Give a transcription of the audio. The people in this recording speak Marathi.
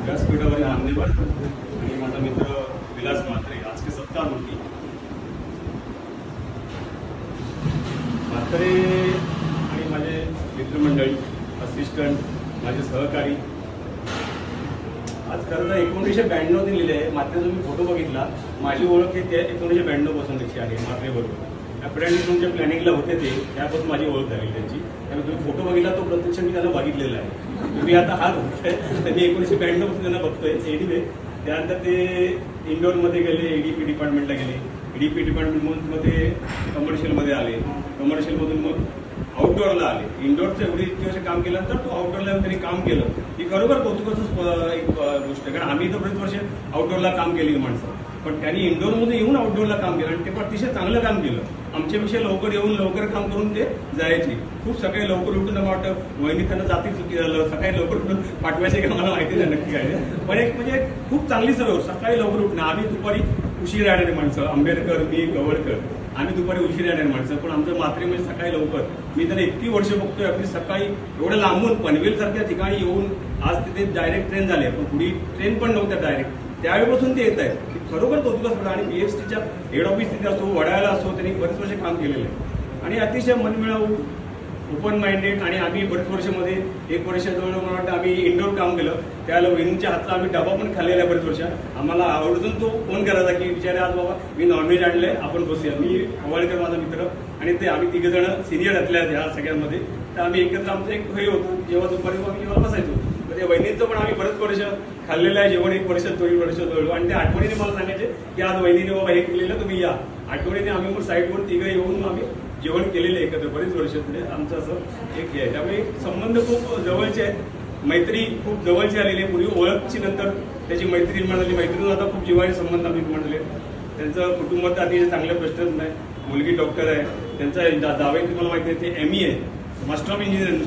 व्यासपीठावरील मान्यवर आणि माझा मित्र विलास म्हात्रे आज के सत्ता होती म्हात्रे आणि माझे मित्रमंडळी असिस्टंट माझे सहकारी आज खरं तर 1992 लिहिले आहे. म्हात्रेचा मी फोटो बघितला. माझी ओळख ते 1992 पासून त्याची आहे म्हात्रेबरोबर. अप्रेंटिस तुमच्या प्लॅनिंगला होते ते त्यापासून माझी ओळख झाली त्यांची. त्यामुळे तुम्ही फोटो बघितला तो प्रत्यक्ष मी त्यांना बघितलेला आहे. तुम्ही आता हा बघतोय तर मी 1992 पासून त्यांना बघतोय. एडीवे त्यानंतर ते इंडोरमध्ये गेले, एडीपी डिपार्टमेंटला गेले. एडीपी डिपार्टमेंटमध्ये कमर्शियलमध्ये आले. कमर्शियलमधून मग आउटडोअरला आले. इंडोरचं एवढी इतके वर्ष काम केल्यानंतर तो आउटडोअरला त्यांनी काम केलं ही खरोखर कौतुकाचं एक गोष्ट आहे. कारण आम्ही तर बरेच वर्ष आउटडोअरला काम केली माणसं, पण त्यांनी इंडोरमध्ये येऊन आउटडोअरला काम केलं आणि ते पण अतिशय चांगलं काम केलं. आमच्यापेक्षा लवकर येऊन लवकर काम करून ते जायचे. खूप सकाळी लवकर उठून मला वाटतं वहिनी त्यांना जाती चुकी झालं, सकाळी लवकर उठून पाठवायचे का मला माहिती नाही नक्की काय, पण एक म्हणजे खूप चांगली सवय सकाळी लवकर उठणं. आम्ही दुपारी उशीर येणारी माणसं, आंबेडकर, मी, गवळकर, आम्ही दुपारी उशीर येणारी माणसं, पण आमचं म्हात्रे म्हणजे सकाळी लवकर. मी त्यांना इतकी वर्ष बघतोय अगदी सकाळी एवढं लांबून पनवेल सारख्या ठिकाणी येऊन आज तिथे डायरेक्ट ट्रेन झाली, पण पुढे ट्रेन पण नव्हत्या डायरेक्ट, त्यावेळेपासून ते येत आहेत. खरोखर कौतुकास्पद. आणि बीएसटीच्या हेड ऑफिस तिथे असो, वडाळ्याला असो, त्यांनी बरेच वर्ष काम केलेलं आहे आणि अतिशय मनमिळावू, ओपन माइंडेड. आणि आम्ही बरेच वर्षामध्ये 1 वर्ष जवळ मला वाटतं आम्ही इंडोर काम केलं. त्याला वहिनीच्या हातचा आम्ही डबा पण खाल्लेला आहे बरेच वर्ष. आम्हाला आवर्जून तो फोन करायचा की विचारे आज बाबा मी नॉनव्हेज आणलंय, आपण बसूया. मी हवाळकर माझा मित्र आणि ते आम्ही 3 जण सिनियर असल्या ह्या सगळ्यांमध्ये. तर आम्ही एकत्र आमचं एक हे होतो, जेव्हा दुपारी आम्ही जेव्हा बसायचो. तर त्या वहिनीचं पण आम्ही बरेच वर्ष खाल्लेलं आहे जेवण. 1 वर्ष 2 वर्ष जवळ. आणि त्या आठवणीने मला सांगायचे की आज वहिनीने बाबा हे केलेलं, तुम्ही या. आठवणीने आम्ही मग साईडवर 3 येऊन आम्ही जेवण केलेले एकत्र बरेच वर्ष. आमचं असं एक हे आहे. त्यामुळे संबंध खूप जवळचे आहेत. मैत्री खूप जवळची आलेली आहे. पूर्वी ओळखची नंतर त्याची मैत्री म्हणाली. मैत्रीतून आता खूप जिव्हाळी संबंध आम्ही म्हणले. त्यांचं कुटुंबात अतिशय चांगले प्रश्नच नाही. मुलगी डॉक्टर आहे. त्यांचा दावे तुम्हाला माहिती आहे, ते ME आहे, मास्टर ऑफ इंजिनिअरिंग.